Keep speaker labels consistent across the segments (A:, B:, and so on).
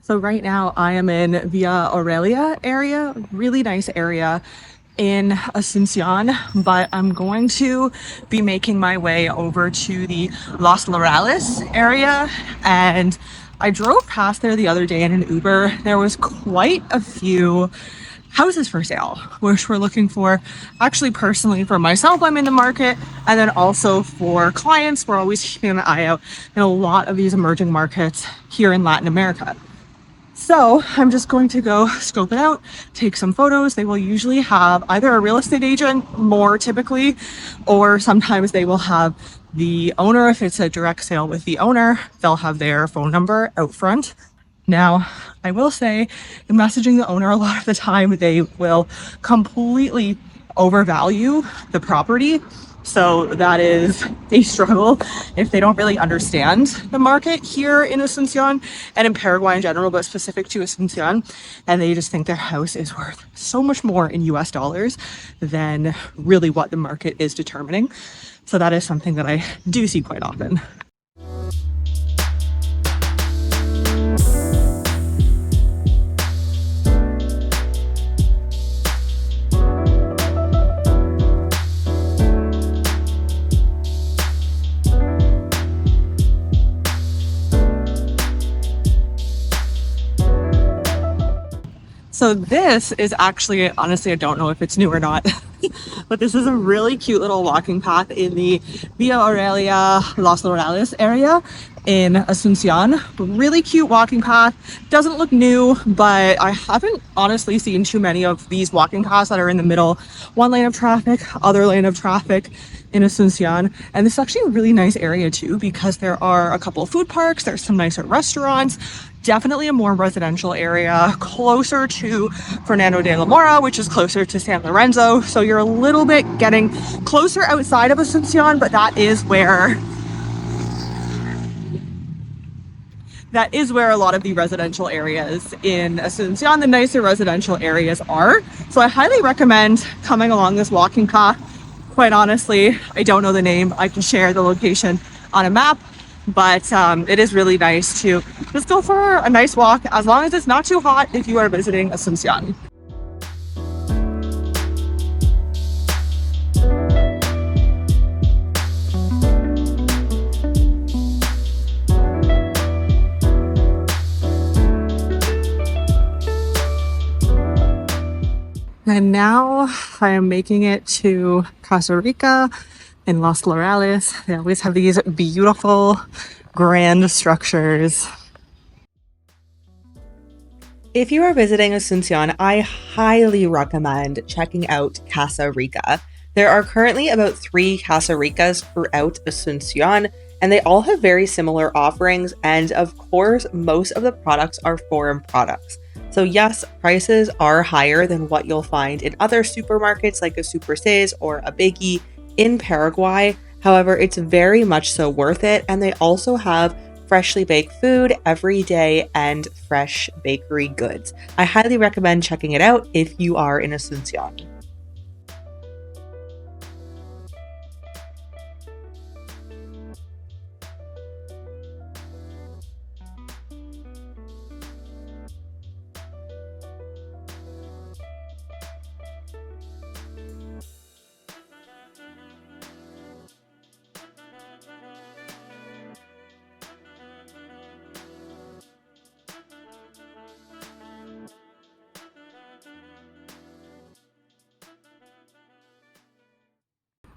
A: So right now I am in Via Aurelia area, really nice area in Asuncion, but I'm going to be making my way over to the Los Laurales area. And I drove past there the other day in an Uber. There was quite a few houses for sale, which we're looking for. Actually, personally, for myself, I'm in the market, and then also for clients, we're always keeping an eye out in a lot of these emerging markets here in Latin America. So I'm just going to go scope it out, take some photos. They will usually have either a real estate agent, more typically, or sometimes they will have the owner. If it's a direct sale with the owner, they'll have their phone number out front. Now, I will say, in messaging the owner, a lot of the time they will completely overvalue the property. So that is a struggle if they don't really understand the market here in Asuncion and in Paraguay in general, but specific to Asuncion. And they just think their house is worth so much more in US dollars than really what the market is determining. So that is something that I do see quite often. So this is actually, honestly, I don't know if it's new or not, but this is a really cute little walking path in the Via Aurelia Los Laurales area in Asuncion. Really cute walking path. Doesn't look new, but I haven't honestly seen too many of these walking paths that are in the middle. One lane of traffic, other lane of traffic in Asuncion. And this is actually a really nice area too, because there are a couple of food parks, there's some nicer restaurants, definitely a more residential area, closer to Fernando de la Mora, which is closer to San Lorenzo. So you're a little bit getting closer outside of Asuncion, but that is where a lot of the residential areas in Asuncion, the nicer residential areas are. So I highly recommend coming along this walking path. Quite honestly, I don't know the name. I can share the location on a map, but it is really nice to just go for a nice walk, as long as it's not too hot if you are visiting Asuncion. And now I am making it to Casa Rica in Los Laurales. They always have these beautiful, grand structures. If you are visiting Asuncion, I highly recommend checking out Casa Rica. There are currently about 3 Casa Ricas throughout Asuncion, and they all have very similar offerings. And of course, most of the products are foreign products. So yes, prices are higher than what you'll find in other supermarkets like a Super Seis or a Biggie in Paraguay. However, it's very much so worth it. And they also have freshly baked food every day and fresh bakery goods. I highly recommend checking it out if you are in Asuncion.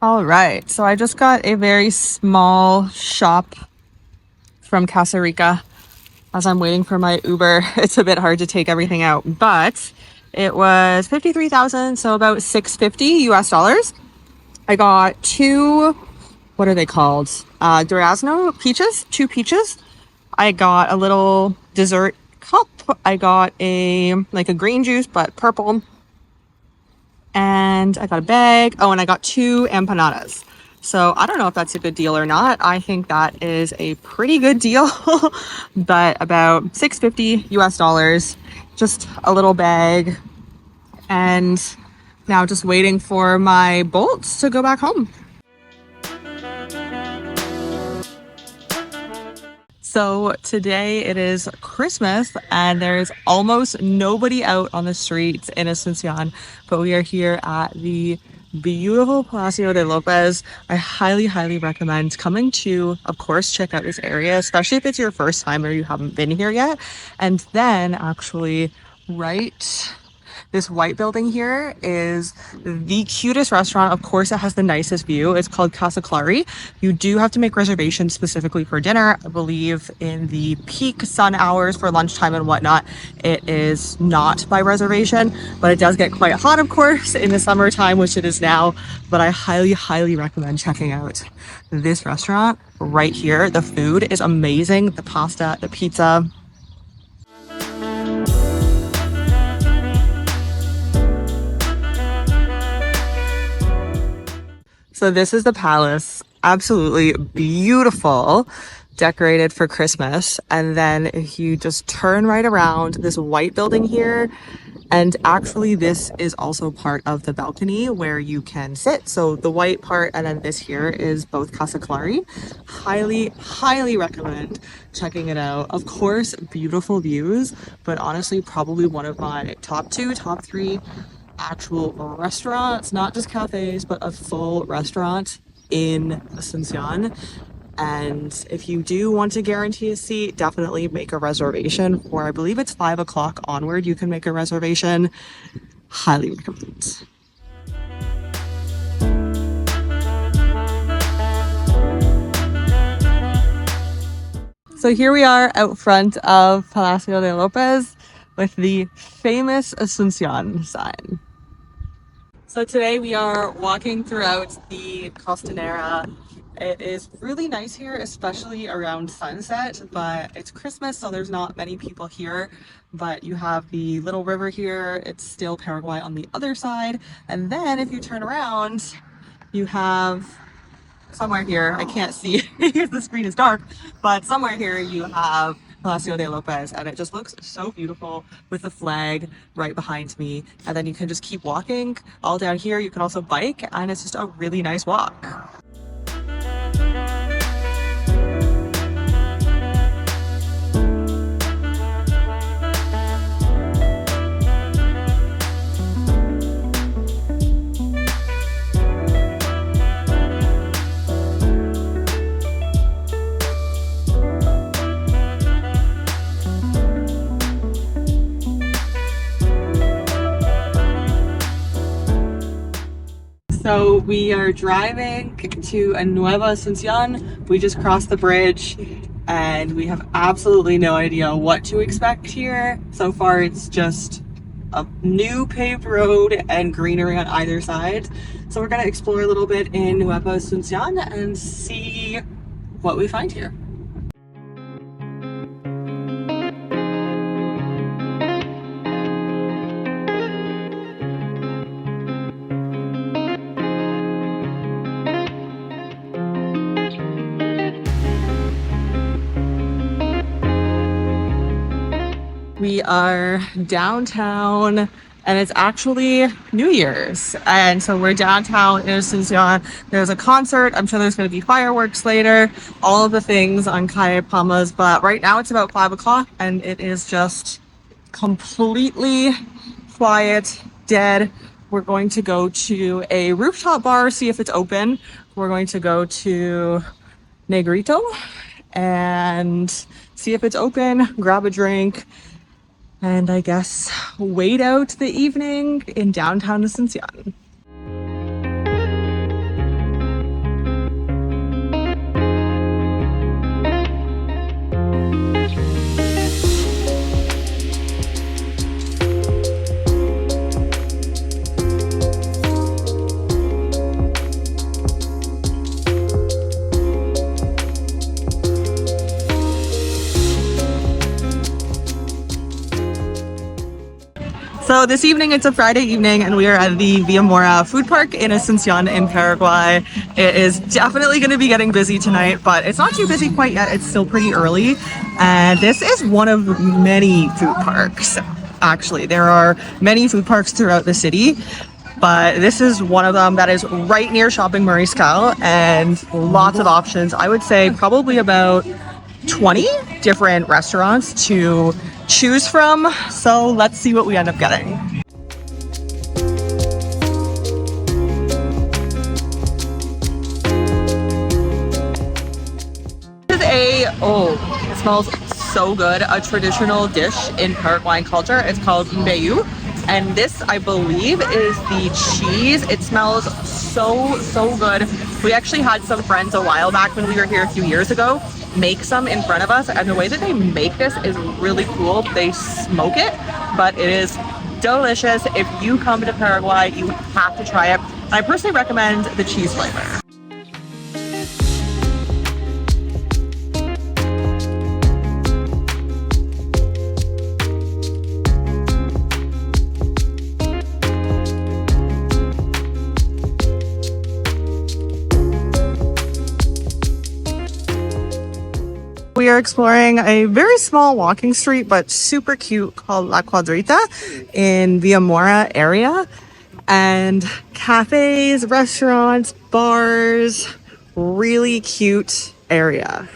A: All right, so I just got a very small shop from Casa Rica. As I'm waiting for my Uber, it's a bit hard to take everything out, but it was 53,000, so about $650 US dollars. I got 2, what are they called? Durazno peaches, 2 peaches. I got a little dessert cup. I got a green juice, but purple. And I got a bag. Oh, and I got 2 empanadas. So I don't know if that's a good deal or not. I think that is a pretty good deal, but about $650 US dollars, just a little bag. And now just waiting for my bolts to go back home. So today it is Christmas and there's almost nobody out on the streets in Asuncion, but we are here at the beautiful Palacio de Lopez. I highly recommend coming to, of course, check out this area, especially if it's your first time or you haven't been here yet. And then actually right, this white building here is the cutest restaurant. Of course, it has the nicest view. It's called Casa. You do have to make reservations specifically for dinner. I believe in the peak sun hours for lunchtime and whatnot, it is not by reservation, but it does get quite hot, of course, in the summertime, which it is now. But I highly recommend checking out this restaurant right here. The food is amazing. The pasta, the pizza. So this is the palace, absolutely beautiful, decorated for Christmas. And then if you just turn right around, this white building here, and actually this is also part of the balcony where you can sit. So the white part and then this here is both Casa. Highly recommend checking it out. Of course, beautiful views, but honestly probably one of my top 3 actual restaurants, not just cafes, but a full restaurant in Asuncion. And if you do want to guarantee a seat, definitely make a reservation for, I believe it's 5 o'clock onward, you can make a reservation. Highly recommend. So here we are out front of Palacio de Lopez with the famous Asuncion sign. So today we are walking throughout the Costanera. It is really nice here, especially around sunset, but it's Christmas, so there's not many people here. But you have the little river here. It's still Paraguay on the other side. And then if you turn around, you have somewhere here, I can't see because the screen is dark, but somewhere here you have Palacio de Lopez, and it just looks so beautiful with the flag right behind me. And then you can just keep walking all down here. You can also bike, and it's just a really nice walk. So we are driving to a Nueva Asuncion. We just crossed the bridge and we have absolutely no idea what to expect here. So far it's just a new paved road and greenery on either side. So we're gonna explore a little bit in Nueva Asuncion and see what we find here. We are downtown and it's actually New Year's. And so we're downtown in Asuncion. There's a concert. I'm sure there's going to be fireworks later, all of the things on Calle Palmas. But right now it's about 5 o'clock and it is just completely quiet, dead. We're going to go to a rooftop bar, see if it's open. We're going to go to Negrito and see if it's open, grab a drink, and I guess wait out the evening in downtown Asuncion. So this evening, it's a Friday evening and we are at the Viamora food park in Asuncion in Paraguay. It is definitely going to be getting busy tonight, but it's not too busy quite yet. It's still pretty early. And this is one of many food parks. Actually, there are many food parks throughout the city, but this is one of them that is right near Shopping Mariscal and lots of options. I would say probably about 20 different restaurants to choose from. So let's see what we end up getting. This is it smells so good, a traditional dish in Paraguayan culture. It's called mbeyu. And this, I believe, is the cheese. It smells so good. We actually had some friends a while back when we were here a few years ago make some in front of us, and the way that they make this is really cool. They smoke it, but it is delicious. If you come to Paraguay, you have to try it. I personally recommend the cheese flavor. We are exploring a very small walking street, but super cute, called La Cuadrita in Viamora area. And cafes, restaurants, bars, really cute area.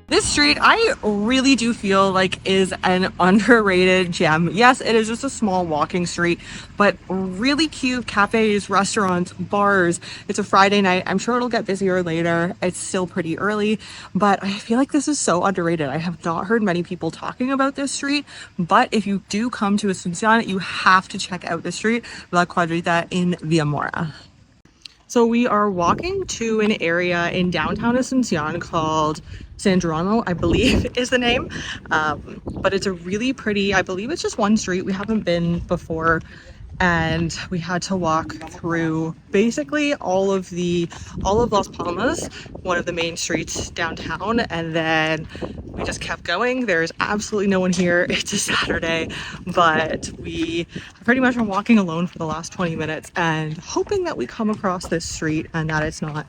A: This street, I really do feel like is an underrated gem. Yes, it is just a small walking street, but really cute cafes, restaurants, bars. It's a Friday night. I'm sure it'll get busier later. It's still pretty early, but I feel like this is so underrated. I have not heard many people talking about this street, but if you do come to Asuncion, you have to check out this street, La Cuadrita in Viamora. So we are walking to an area in downtown Asuncion called San Jeronimo, I believe is the name. But it's a really pretty, I believe it's just one street. We haven't been before, and we had to walk through basically all of Las Palmas, one of the main streets downtown, and then we just kept going. There's absolutely no one here. It's a Saturday, but we pretty much are walking alone for the last 20 minutes and hoping that we come across this street and that it's not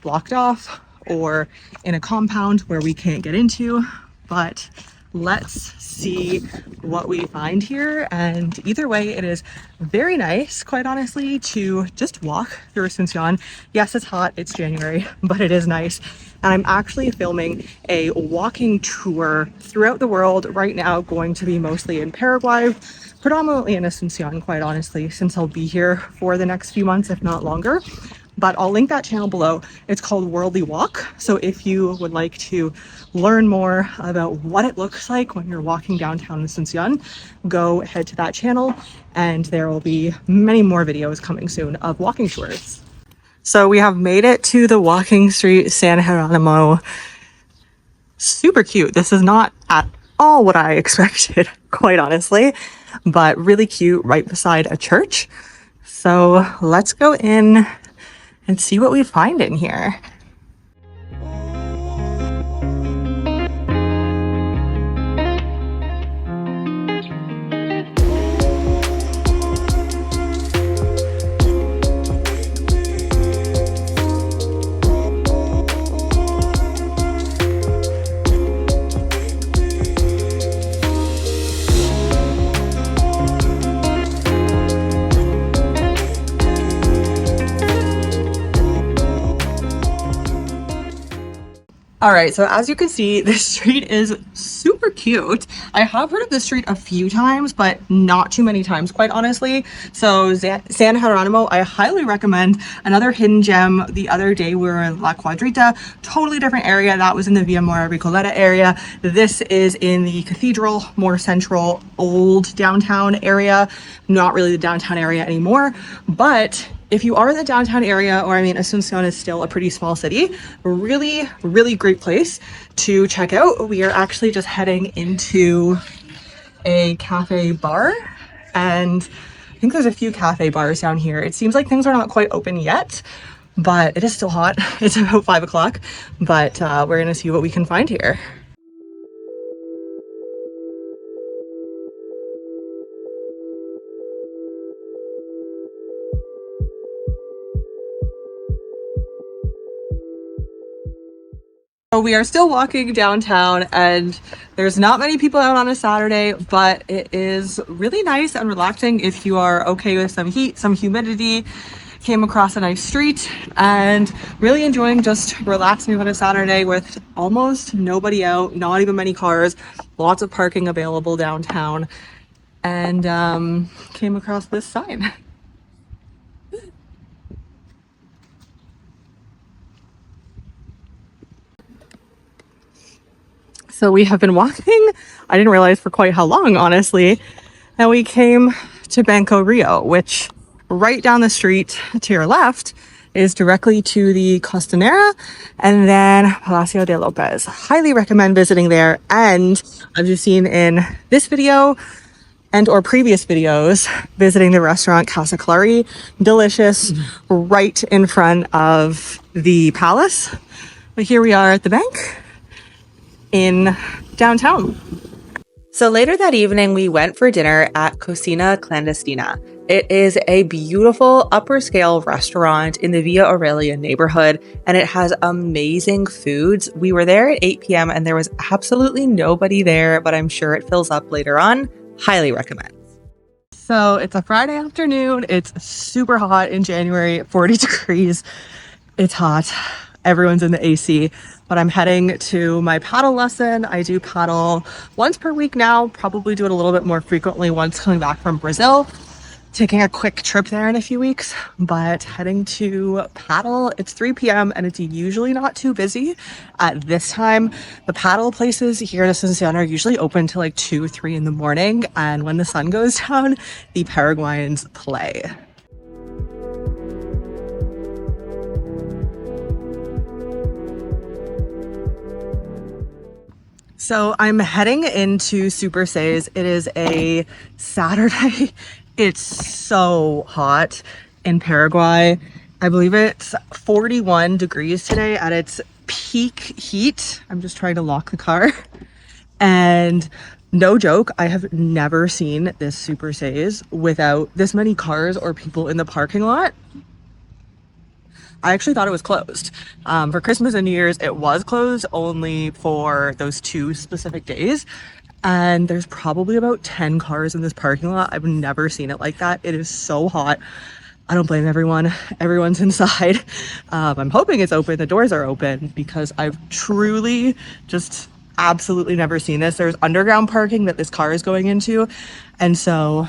A: blocked off or in a compound where we can't get into. But let's see what we find here. And either way, it is very nice, quite honestly, to just walk through Asuncion. Yes, it's hot, it's January, but it is nice. And I'm actually filming a walking tour throughout the world right now, going to be mostly in Paraguay, predominantly in Asuncion, quite honestly, since I'll be here for the next few months, if not longer. But I'll link that channel below. It's called Worldly Walk. So if you would like to learn more about what it looks like when you're walking downtown Asuncion, go head to that channel, and there will be many more videos coming soon of walking tours. So we have made it to the walking street San Jeronimo. Super cute. This is not at all what I expected, quite honestly, but really cute, right beside a church. So let's go in and see what we find in here. All right, so as you can see, this street is super cute. I have heard of this street a few times, but not too many times, quite honestly. So San Jeronimo, I highly recommend. Another hidden gem. The other day we were in La Cuadrita, totally different area. That was in the Viamora Recoleta area. This is in the cathedral, more central, old downtown area. Not really the downtown area anymore, but if you are in the downtown area, or I mean, Asuncion is still a pretty small city, really, really great place to check out. We are actually just heading into a cafe bar, and I think there's a few cafe bars down here. It seems like things are not quite open yet, but it is still hot. It's about 5 o'clock, but we're gonna see what we can find here. We are still walking downtown and there's not many people out on a Saturday, but it is really nice and relaxing if you are okay with some heat, some humidity. Came across a nice street and really enjoying just relaxing on a Saturday with almost nobody out, not even many cars, lots of parking available downtown, and came across this sign. So we have been walking, I didn't realize for quite how long, honestly, and we came to Banco Rio, which right down the street to your left is directly to the Costanera and then Palacio de Lopez. Highly recommend visiting there. And I've just seen in this video and or previous videos visiting the restaurant Casa. Delicious, right in front of the palace. But here we are at the bank in downtown. So later that evening, we went for dinner at Cocina Clandestina. It is a beautiful upper scale restaurant in the Via Aurelia neighborhood, and it has amazing foods. We were there at 8 p.m. and there was absolutely nobody there, but I'm sure it fills up later on. Highly recommend. So it's a Friday afternoon. It's super hot in January, 40 degrees. It's hot. Everyone's in the AC, but I'm heading to my paddle lesson. I do paddle once per week now, probably do it a little bit more frequently once coming back from Brazil. Taking a quick trip there in a few weeks, but heading to paddle. It's 3 p.m. and it's usually not too busy at this time. The paddle places here in Asuncion are usually open till like 2, 3 in the morning. And when the sun goes down, the Paraguayans play. So I'm heading into Super Says. It is a Saturday. It's so hot in Paraguay. I believe it's 41 degrees today at its peak heat. I'm just trying to lock the car. And no joke, I have never seen this Super Says without this many cars or people in the parking lot. I actually thought it was closed. For Christmas and New Year's, it was closed only for those 2 specific days. And there's probably about 10 cars in this parking lot. I've never seen it like that. It is so hot. I don't blame everyone. Everyone's inside. I'm hoping it's open. The doors are open because I've truly just absolutely never seen this. There's underground parking that this car is going into. And so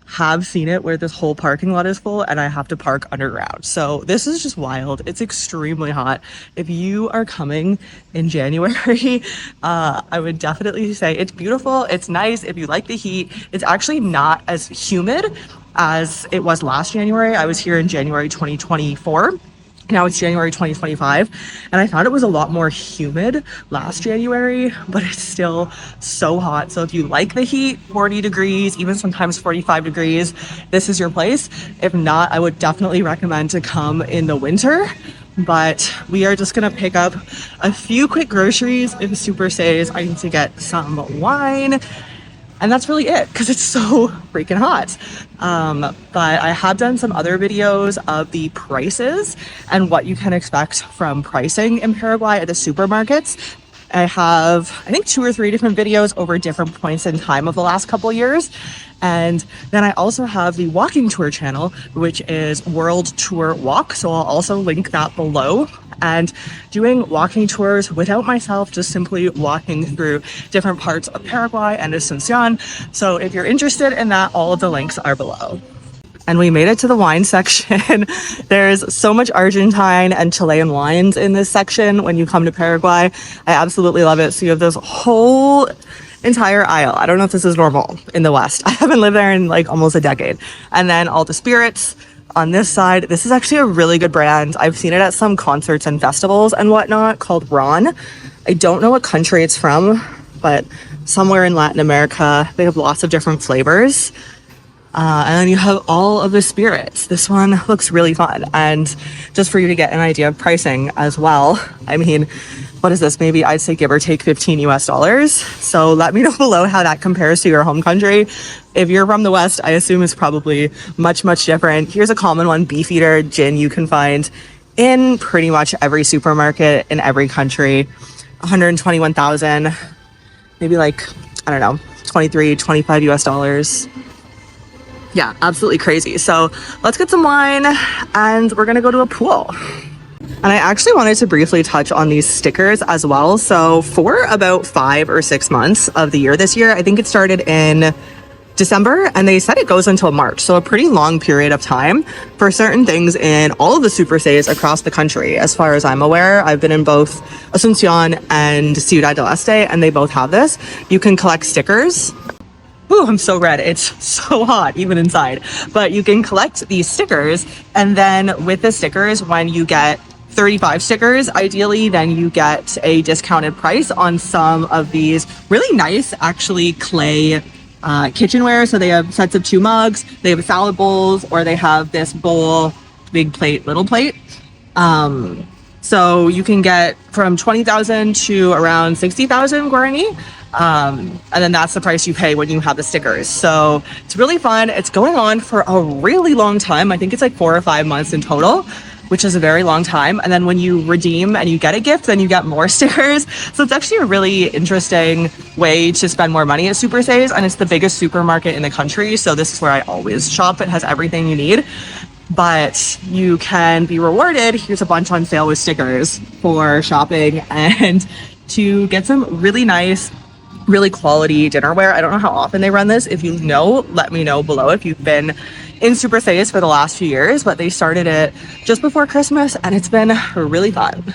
A: have seen it where this whole parking lot is full and I have to park underground. So this is just wild. It's extremely hot. If you are coming in January, I would definitely say it's beautiful. It's nice. If you like the heat, it's actually not as humid as it was last January. I was here in January 2024. Now it's January 2025, and I found it was a lot more humid last January, but it's still so hot. So if you like the heat, 40 degrees, even sometimes 45 degrees, this is your place. If not, I would definitely recommend to come in the winter. But we are just gonna pick up a few quick groceries in Super Says. I need to get some wine. And that's really it because it's so freaking hot. But I have done some other videos of the prices and what you can expect from pricing in Paraguay at the supermarkets. I have, I think, 2 or 3 different videos over different points in time of the last couple of years. And then I also have the walking tour channel, which is World Tour Walk. So I'll also link that below. And doing walking tours without myself, just simply walking through different parts of Paraguay and Asuncion. So if you're interested in that, all of the links are below. And we made it to the wine section. There's so much Argentine and Chilean wines in this section when you come to Paraguay. I absolutely love it. So you have this whole entire aisle. I don't know if this is normal in the West. I haven't lived there in like almost a decade. And then all the spirits. On this side, this is actually a really good brand. I've seen it at some concerts and festivals and whatnot, called Ron. I don't know what country it's from, but somewhere in Latin America. They have lots of different flavors. And then you have all of the spirits. This one looks really fun. And just for you to get an idea of pricing as well, I mean, what is this? Maybe I'd say give or take $15 US. So let me know below how that compares to your home country. If you're from the West, I assume it's probably much, much different. Here's a common one, Beefeater gin you can find in pretty much every supermarket in every country. 121,000, maybe like, I don't know, 23, 25 US dollars. Yeah, absolutely crazy. So let's get some wine and we're gonna go to a pool. And I actually wanted to briefly touch on these stickers as well. So for about 5 or 6 months of the year this year, I think it started in December and they said it goes until March. So a pretty long period of time for certain things in all of the super stays across the country. As far as I'm aware, I've been in both Asuncion and Ciudad del Este and they both have this. You can collect stickers. Ooh, I'm so red. It's so hot, even inside. But you can collect these stickers, and then with the stickers, when you get 35 stickers, ideally, then you get a discounted price on some of these really nice, actually, clay kitchenware. So they have sets of 2 mugs, they have salad bowls, or they have this bowl, big plate, little plate. So you can get from 20,000 to around 60,000 guarani. And then that's the price you pay when you have the stickers. So it's really fun. It's going on for a really long time. I think it's like 4 or 5 months in total, which is a very long time. And then when you redeem and you get a gift, then you get more stickers. So it's actually a really interesting way to spend more money at Super Saves. And it's the biggest supermarket in the country. So this is where I always shop. It has everything you need. But you can be rewarded. Here's a bunch on sale with stickers for shopping and to get some really nice, really quality dinnerware. I don't know how often they run this. If you know, let me know below if you've been in Super Saves for the last few years, but they started it just before Christmas and it's been really fun.